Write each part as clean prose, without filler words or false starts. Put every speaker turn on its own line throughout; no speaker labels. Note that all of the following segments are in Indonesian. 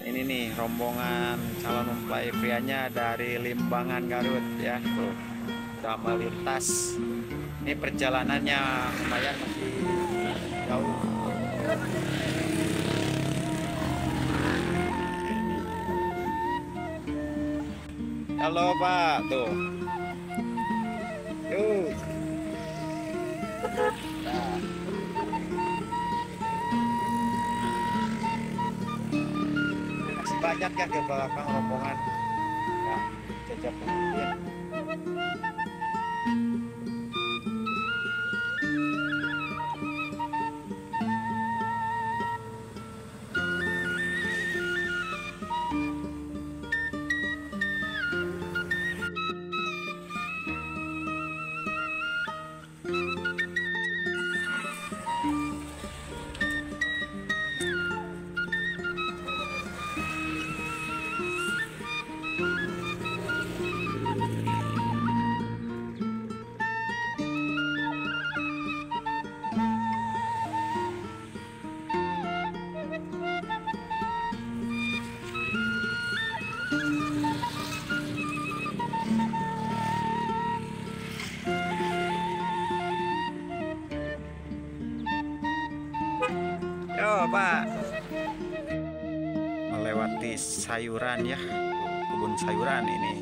Ini nih rombongan calon mempelai prianya dari Limbangan Garut ya, tuh udah melintas. Ini perjalanannya lumayan masih jauh. Halo Pak, tuh. Yuk. Nah. Masih banyak ya di belakang rombongan. Ya, jajak pengantin. Yo Pak, melewati sayuran ya, kebun sayuran ini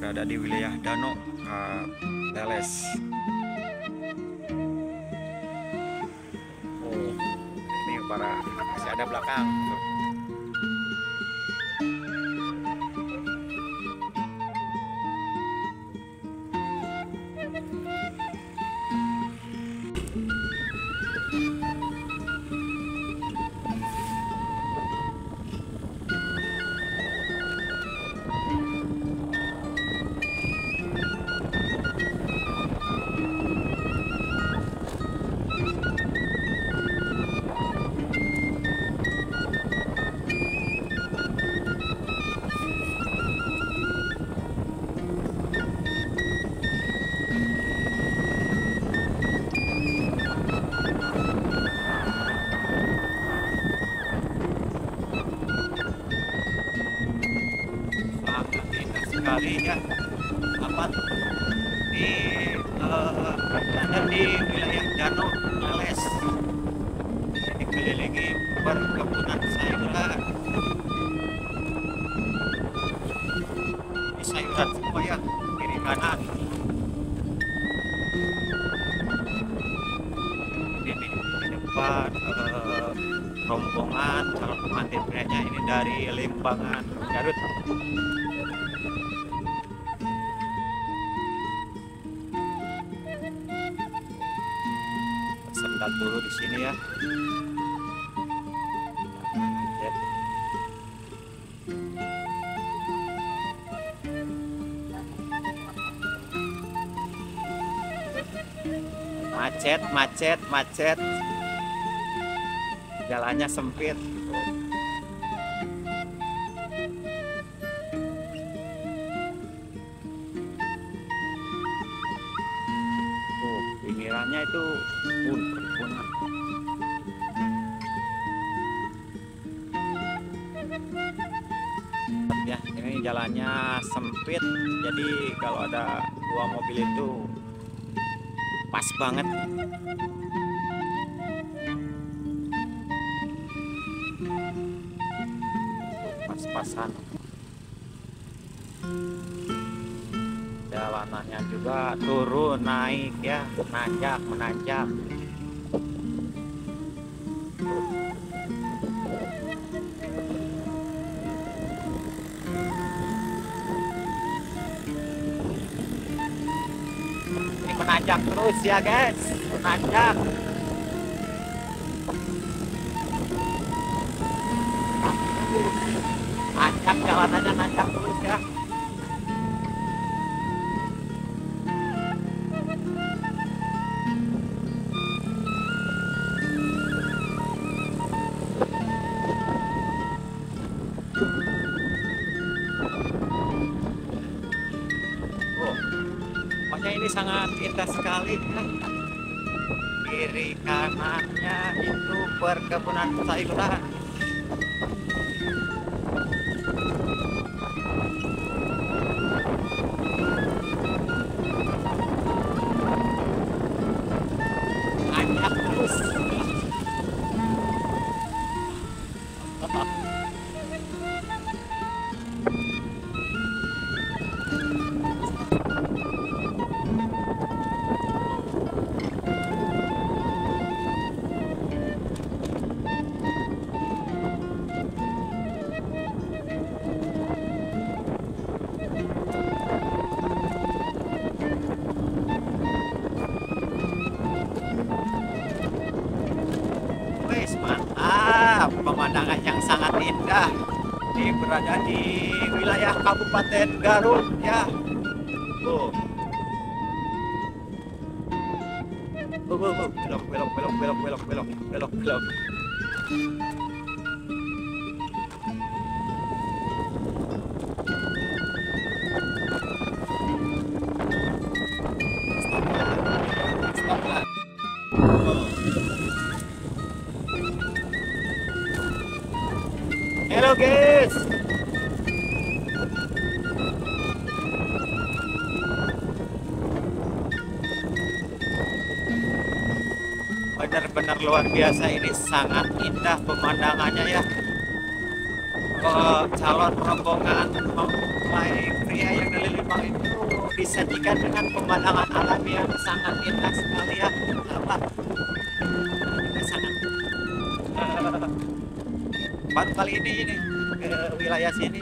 berada di wilayah Danau Teles. Oh, ini para masih ada belakang tuh. Sekali ya, apa di ada di wilayah Danau Teles. Ini dikelilingi perkebunan sayuran. Ini sayuran semua ya, kiri kanan. Ini di depan rombongan calon pengantin prianya ini dari Limbangan Garut. Sendat dulu di sini ya. Macet, macet, macet. Jalannya sempit. Pinggirannya itu perkebunan. Ya, ini jalannya sempit, jadi kalau ada dua mobil itu pas banget. Pas-pasan. Jalanannya juga turun naik ya, menanjak menanjak. Ini menanjak terus ya guys, menanjak. Nanjak, jalanannya nanjak terus ya. Pokoknya ini sangat indah sekali ya. Kiri kanannya itu perkebunan sayuran. Wes mantap, pemandangan yang sangat indah. Ini berada di wilayah Kabupaten Garut ya. Tuh. Belok, belok, belok, belok, belok, belok, belok, belok. Stop lah. Halo guys. Benar-benar luar biasa, ini sangat indah pemandangannya ya. Calon rombongan mempelai pria yang dari Limbang itu disajikan dengan pemandangan alam yang sangat indah sekali ya. Apa? Ini sangat baru kali ini ke wilayah sini.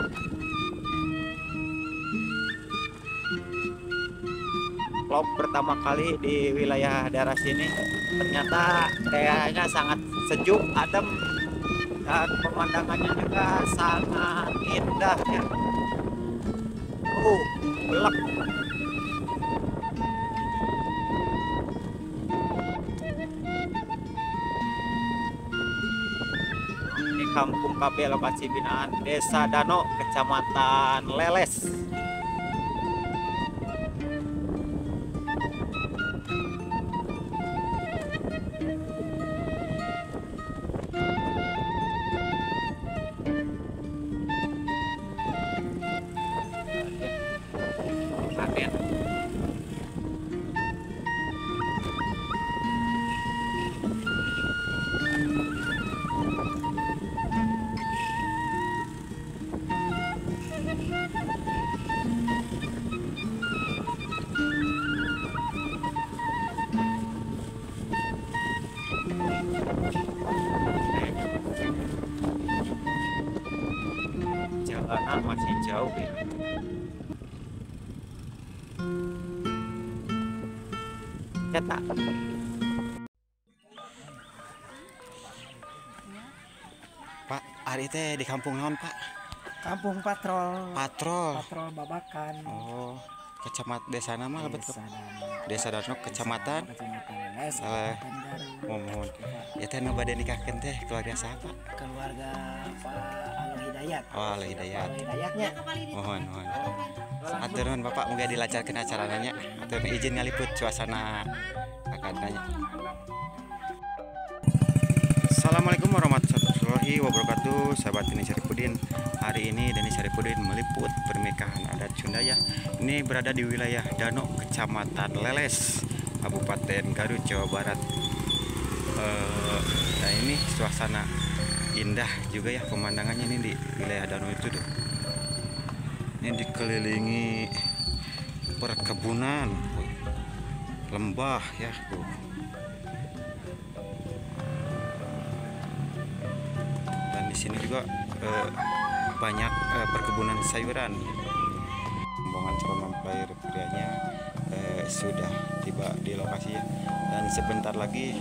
Vlog pertama kali di wilayah daerah sini, ternyata kayaknya sangat sejuk, adem, dan pemandangannya juga sangat indah ya. Belak. Ini Kampung KB lokasi binaan Desa Dano, Kecamatan Leles. Panen. Jalanan masih jauh ya. Cetak. Pak, hari teh di kampung naon, Pak?
Kampung Patrol.
Patrol.
Patrol Babakan.
Oh, kecamatan desa nama lebet
Desa Dano.
Desa Dano, Kecamatan
Kecamatan Leles,
Salah.
Kabupaten Garut.
Mohon. Ya teh nu bade nikahkeun teh keluarga siapa?
Keluarga Pak Alo Hidayat.
Oh, Al Hidayat.
Alo Hidayatnya.
Mohon. Atur nuhun Bapak, muga dilancarkeun acaranya. Atur nuhun izin ngaliput suasana akadanya. Assalamualaikum warahmatullahi wabarakatuh. Sahabat Deni Syarifudin. Hari ini Deni Syarifudin meliput pernikahan adat Sunda ya. Ini berada di wilayah Dano, Kecamatan Leles, Kabupaten Garut, Jawa Barat. Nah ini suasana indah juga ya, pemandangannya ini di wilayah Dano itu tuh. Ini dikelilingi perkebunan, lembah ya tuh. Dan di sini juga banyak perkebunan sayuran. Rombongan calon mempelai prianya sudah tiba di lokasi ya, dan sebentar lagi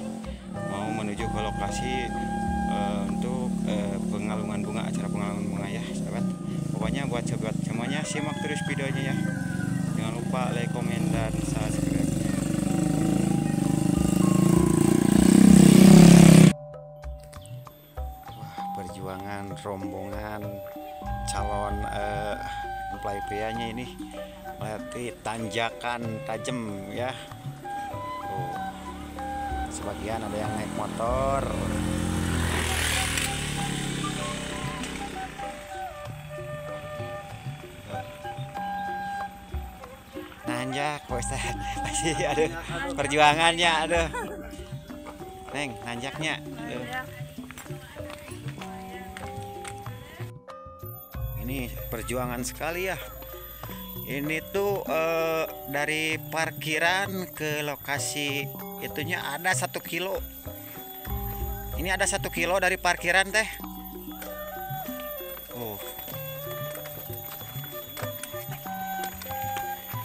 mau menuju ke lokasi untuk pengalungan bunga, acara pengalungan bunga ya sahabat. Pokoknya buat sahabat semuanya simak terus videonya ya, jangan lupa like, komen, dan subscribe. Wah, perjuangan rombongan calon mempelai prianya ini melewati tanjakan tajam ya. Tuh, sebagian ada yang naik motor. Nanjak Ustaz, masih ada perjuangannya, aduh Neng, nanjaknya aduh. Ini perjuangan sekali ya. Ini tuh dari parkiran ke lokasi itunya ada 1 kilo. Ini ada 1 kilo dari parkiran teh.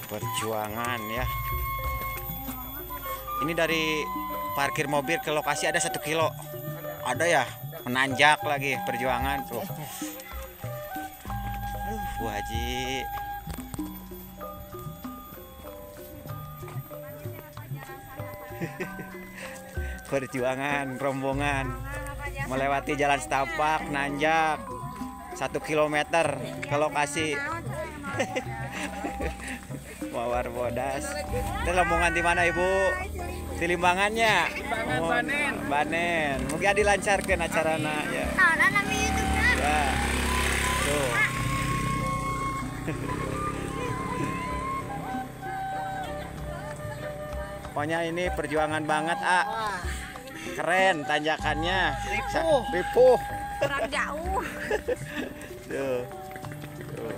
Perjuangan ya. Ini dari parkir mobil ke lokasi ada 1 kilo. Ada ya, menanjak lagi perjuangan tuh. Bu Haji. Perjuangan rombongan melewati jalan setapak nanjak 1 kilometer ke lokasi. Mawar bodas. Itu rombongan di mana Ibu? Di Limbangannya.
Banen.
Banen. Mungkin dilancarkan acarana ya. Ya. Tuh. Pokoknya ini perjuangan banget, keren tanjakannya. Ripuh.
Kurang jauh.
Tuh. Tuh.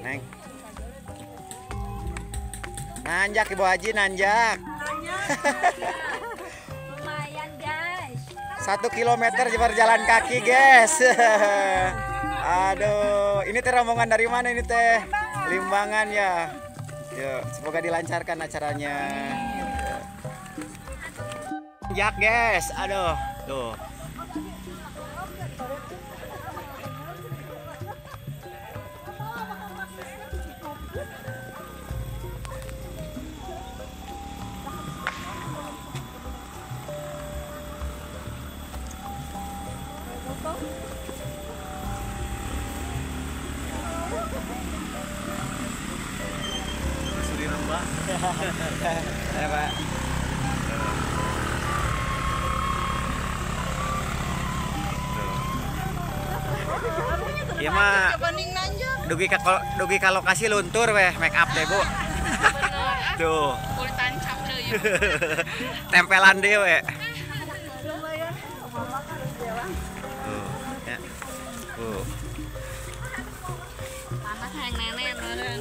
Neng. Nanjak Ibu Haji, nanjak.
Lumayan guys.
1 kilometer berjalan kaki guys. Aduh, ini teh rombongan dari mana ini teh? Limbangan ya. Yuk, semoga dilancarkan acaranya. Jak guys, aduh, tuh. Ya, Pak. Iya mah dugi ka lokasi luntur weh make up deh Bu. Tuh. Tempelan deh we. Tuh, ya. Tuh.
Panas yang nenek meureun.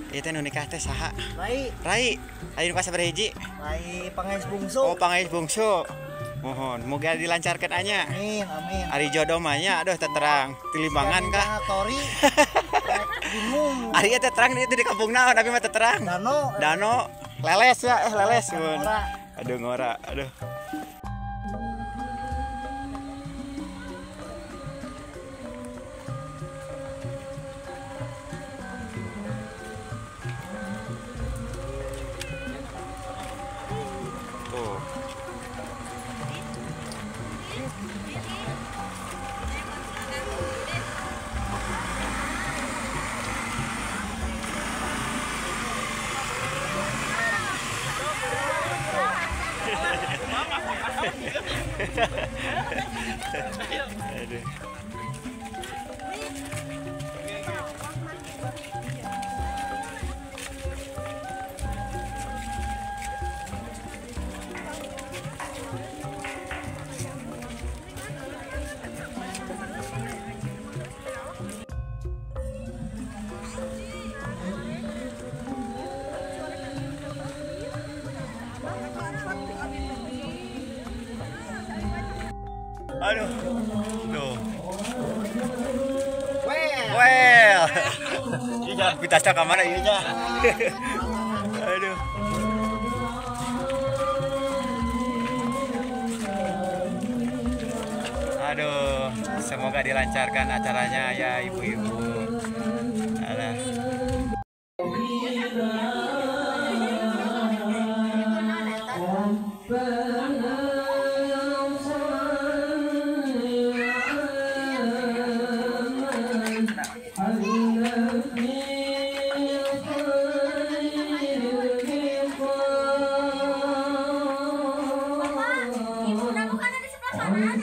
Itu nu nikah teh saha?
Rai
Rai nu kasabaraha hiji?
Rai pangais bungsu.
Oh, pangais bungsu. Mohon moga dilancarkan anya.
Amin amin.
Ari jodoh mah nya aduh teu terang. Di Limbangan kah?
Tori. Bingung.
Ari teh terang itu di kampung naon tapi mah teu terang. Dano leles ya, leles mun. Aduh ngora, aduh. Aduh. Aduh. Tuh. Well. Iya, kita ke mana ini nya? Aduh. Aduh, semoga dilancarkan acaranya ya ibu-ibu. Alah.
Ibu bukan di sebelah kanan.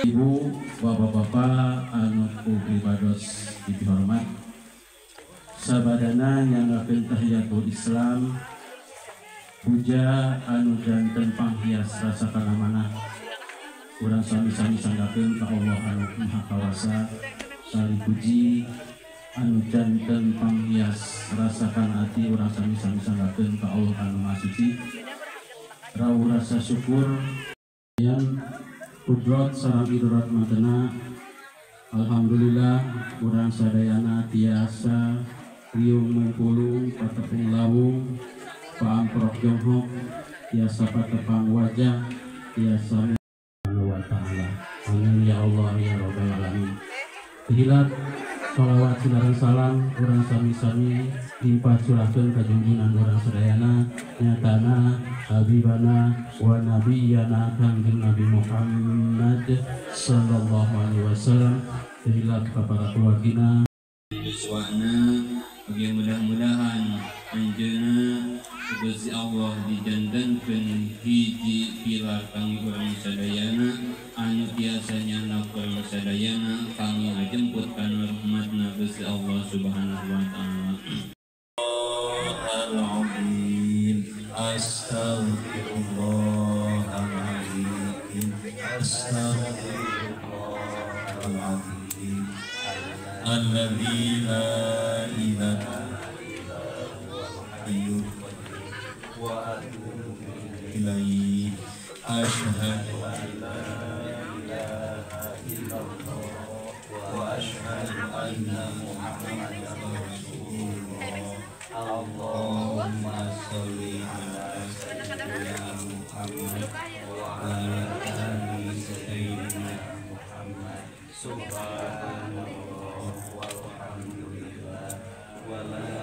Ibu, bapak-bapak, anu pribados dihormat, sabadana nyanggakeun tahiyatul Islam, puja anu janten panghias rasa kalamanah, urang sami-sami sanggakeun ka Allah anu Maha Kawasa, sali puji anu janten panghias rasa kana ati urang sami-sami sanggakeun ka Allah anu Maha Suci, rawuh rasa syukur yang kudrat sareng idrat matena. Alhamdulillah urang sadayana tiasa riung mengpulung patepung lawung paamprok jonghok tiasa patepang wajah tiasa wa ta'ala. Amin ya Allah ya rabbal alamin. Hilap sholawat sinareng salam urang sami-sami limpah curahkeun ka junjungan urang sadayana nyatana habibana wa nabiyana kangjeng Nabi Muhammad sallallahu alaihi wasallam. Hilap ka para keluargina
Yuswana bagi mudah-mudahan anjeunna Gusti Allah dijandankeun hiji pilar kangge urang sadayana anu tiasa nyana urang sadayana kangge ngajemput kana rahmatna Gusti Allah Subhanahu wa taala. Astaghfirullahaladzim, astaghfirullahaladzim, alladzi la ilaha illa huwa wa atubu ilaihi. Asyhadu an la ilaha illallah wa asyhadu anna Muhammadan Rasulullah. Allahumma sholli ala sayyidina Muhammad wa ala ali sayyidina Muhammad. Subhanallah walhamdulillah wa la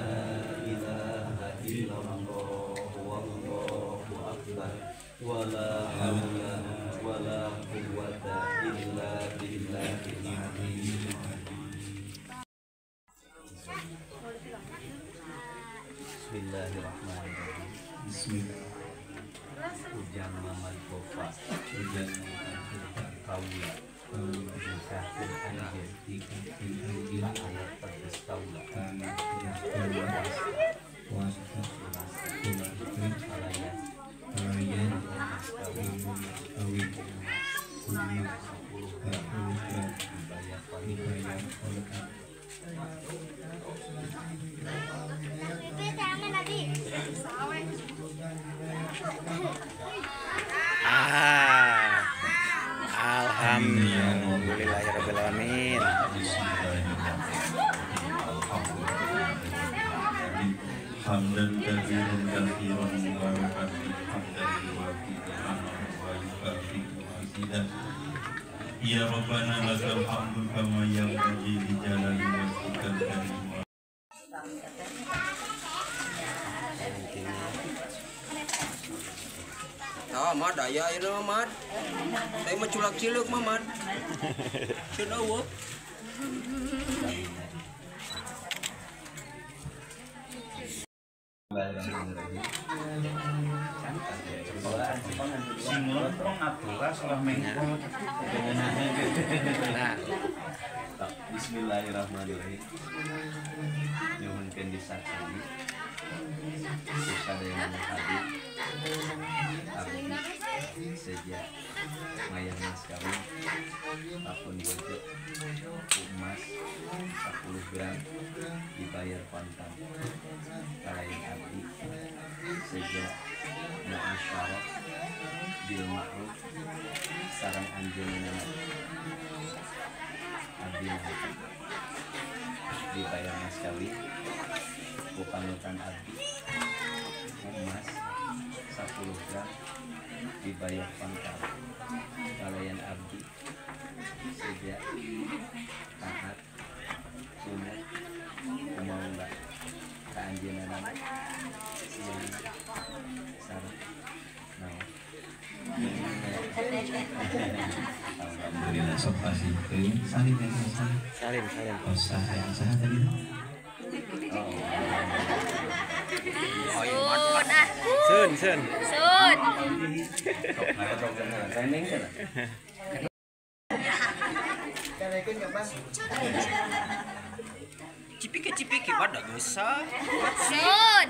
ilaha illallah wallahu akbar wa la hawla wa la quwwata illa billahil aliyyil azim. Bismillahirrahmanirrahim. Bismillah. Ujang Mamad Kofa, ujang Mamad Kaula, Nikahkan Anjir, Tiga ayat Perdes Kaula, Tanah Puas, Puas, Alayan, Alayan, Kawin, Kawin, Kunyah, Dibayar, Dibayar,
Alhamdulillahirrahmanirrahim.
Hamdan katsiran katsiran mubarakan hamdan wa fi'an wa yukafi wa zidan
Ya Rabbana lakal hamdu kama yanbaghi li jalali wajhikal karim.
Ah, mad aya ini mah mad. Saya mah culak ciluk mah mad. Sudah wah.
Bismillahirrahmanirrahim. Nyuhunkeun disakti. Sadayana hadir. Abdi sejak mayang mas kawin tahun 20 emas 10 gram dibayar pantang kalayan abdi sejak muasyarah bil ma'ruf sareng anjeunna abdi dibayar mas kawin ku panutan abdi emas 10 gram dibayar pantang kalayan abdi sejak taat sunat kumaula ka anjeunna siang sareng naon
Alhamdulillah sok asikeun salim ya salim.
Salim.
Usah yang saha tadi.
Sun.
Sun.
Cipiki pada gesa.
Sun.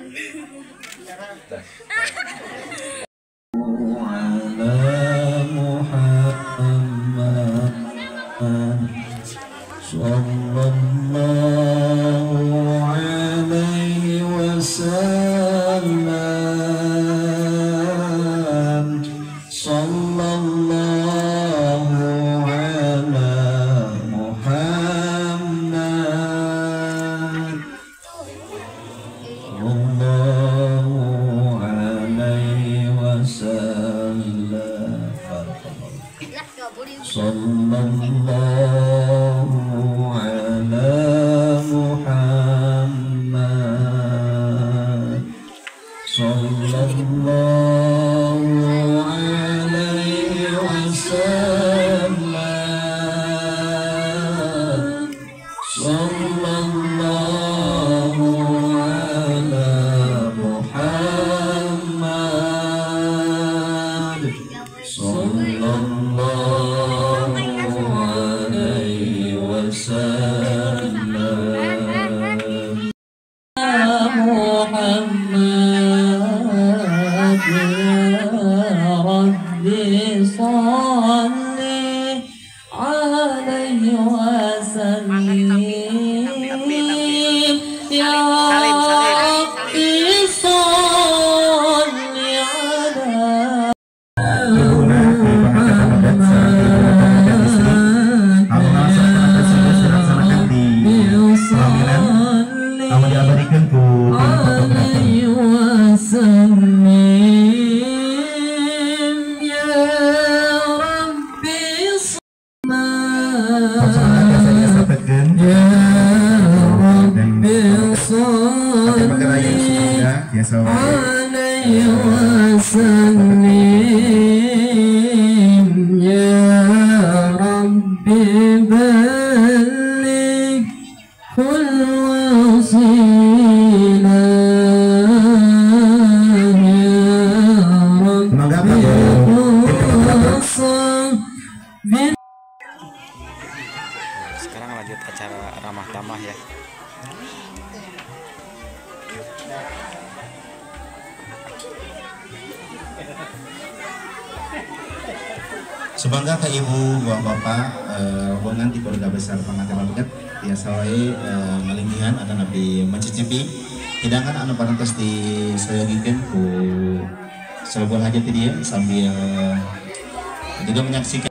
Sekarang lanjut acara ramah tamah ya.
Sebangga ke ibu bapak rombongan di keluarga besar pengantin baget biasa wae ngalinggihan ada nabi mencicipi hidangan anu parantos disayangikeun ku sabuah hajat dia sambil juga menyaksikan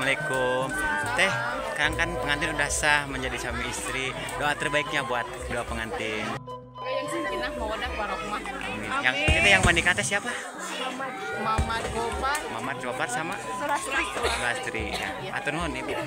Assalamualaikum. Teh, sekarang kan pengantin udah sah menjadi suami istri. Doa terbaiknya buat kedua pengantin.
Yang sakinah mawaddah warahmah.
Yang itu yang menikah teh siapa?
Mamat Gopar.
Mamat Gopar sama Sulastri. Ya. Atur nuhun Ibu.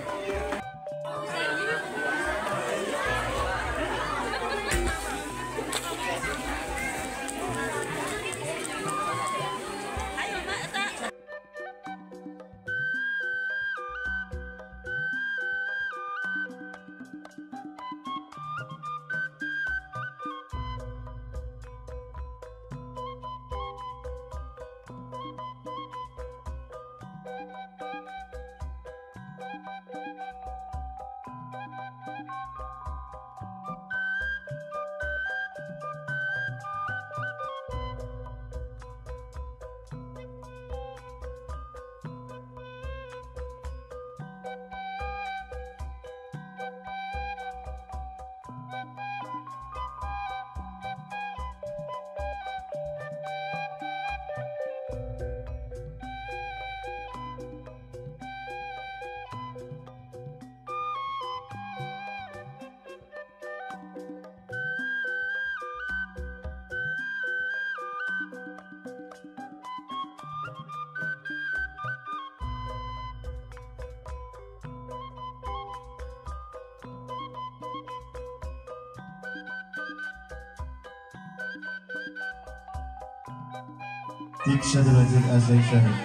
Diksha derajat azai syahid.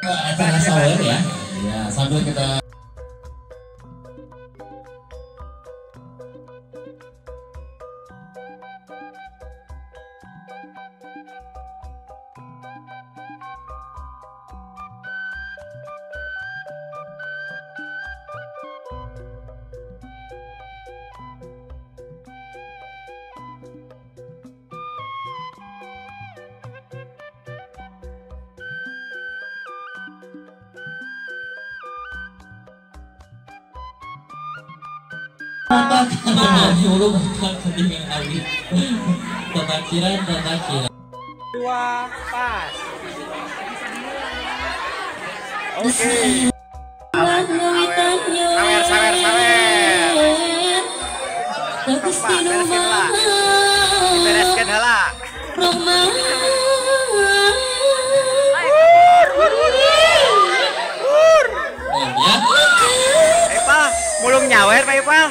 Acara sahur ya. Ya, sambil kita
dulu bakal ketinggalan lagi. Tatakiran.
Dua pas. Oke. Sawer. Bereskan heula.
Ya.
Ipal, mulung nyawer Pak Ipal.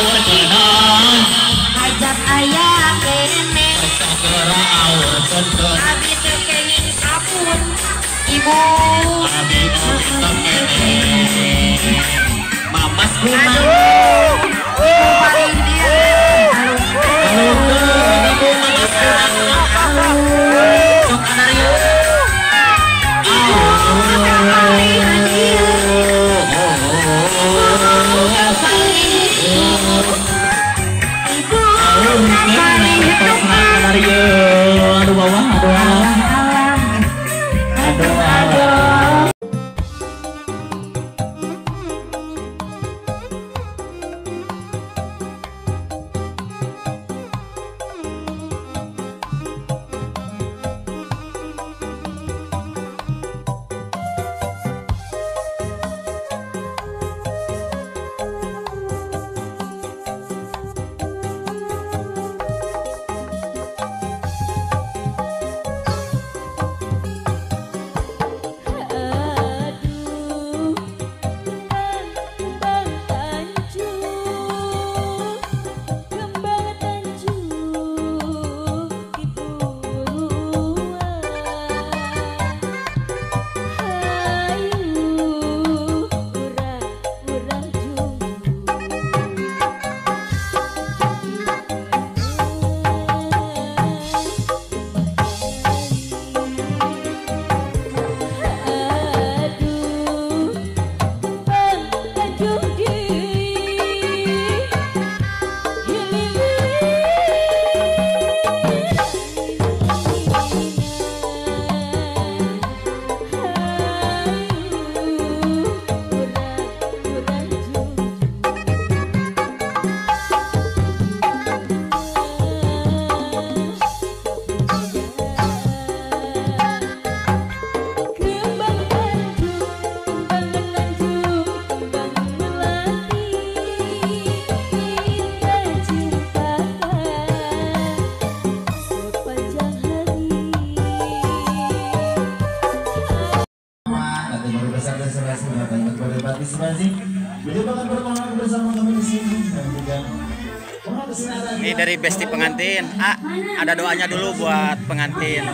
aur kenon
ajak ayah kene
segera aur kenon
abi teu kenging sabun ibu
abi kene mamas kumaha
ibu paling dia
aduh bawah aduh
Ini dari Besti pengantin. Ada doanya dulu buat pengantin.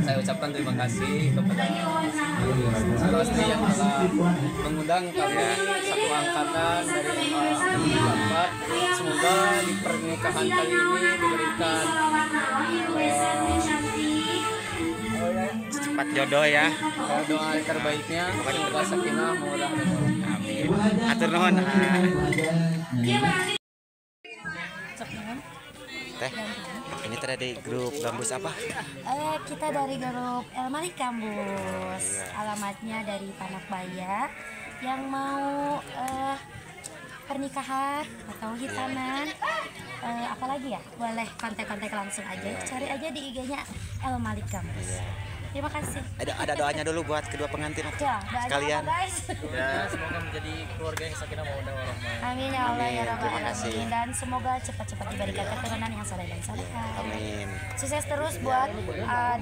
Saya ucapkan terima kasih kepada Pasti yang telah mengundang kami satu angkatan dari Bapak. Semoga di pernikahan kali ini diberikan
cepat jodoh ya.
doa terbaiknya. Semoga sakinah mawaddah dan warahmah.
Amin. Atur nuhun. Teh, ini tadi grup Gambus apa?
Kita dari grup El Malik Gambus. Alamatnya dari Panakbaya yang mau pernikahan atau hitanan, apalagi ya, boleh kontak-kontak langsung aja. Cari aja di IG-nya El Malik Gambus. Terima kasih.
Ada doanya dulu buat kedua pengantin
Ya,
sekalian.
guys.
Ya, semoga menjadi keluarga yang sakinah mawaddah warahmah.
Amin ya Allah ya Rabbal
Terima kasih.
Alamin. Dan semoga cepat-cepat diberikan keturunan yang saleh dan salehah.
Amin.
Sukses terus buat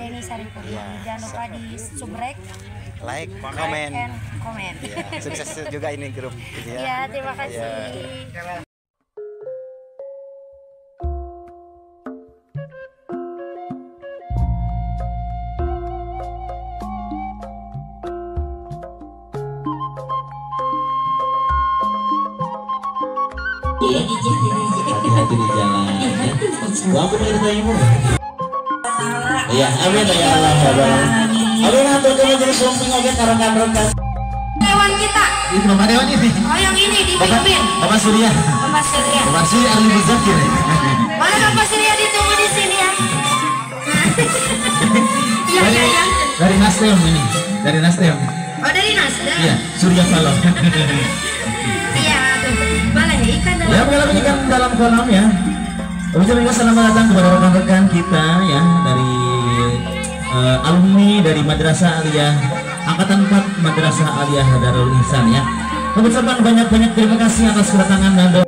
Denny Saripurni. Jangan lupa di subrek,
Like, komen.
and komen.
Ya, sukses juga ini grup.
Ya, terima kasih.
hati-hati di jalan ya. Aku pengen tanya ya, amin ya Allah ya Allah. Amin atur kamu jadi sumping oke karena kamerakan.
Dewan kita.
Ini Bapak Dewan ini.
Oh yang ini di Filipin.
Bapak Surya.
Bapak Surya.
Bapak Surya Ali Muzakir.
Mana Bapak Surya ditunggu di sini ya. Iya iya iya.
Dari Nasdem ini. Dari Nasdem.
Oh dari Nasdem.
Iya, Surya Paloh.
Iya tuh. Boleh ikan dalam.
Ya, boleh ikan dalam kolam ya. Ucapkan selamat datang kepada rekan-rekan kita ya dari alumni dari Madrasah Aliyah Angkatan 4 Madrasah Aliyah Darul Ihsan ya. Mengucapkan banyak-banyak terima kasih atas kedatangan dan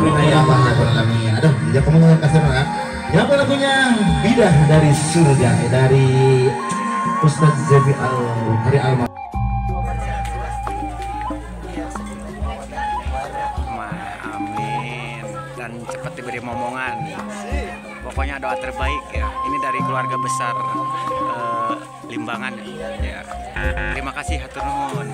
amin ya rabbal alamin. Aduh, ya kamu dengan kasih nak. Ya apa lagunya Bidah dari Surga dari Ustaz Zabi Hari Alma.
Amin, dan cepat diberi momongan. Pokoknya doa terbaik ya. Ini dari keluarga besar Limbangan ya. Terima kasih hatur nuhun.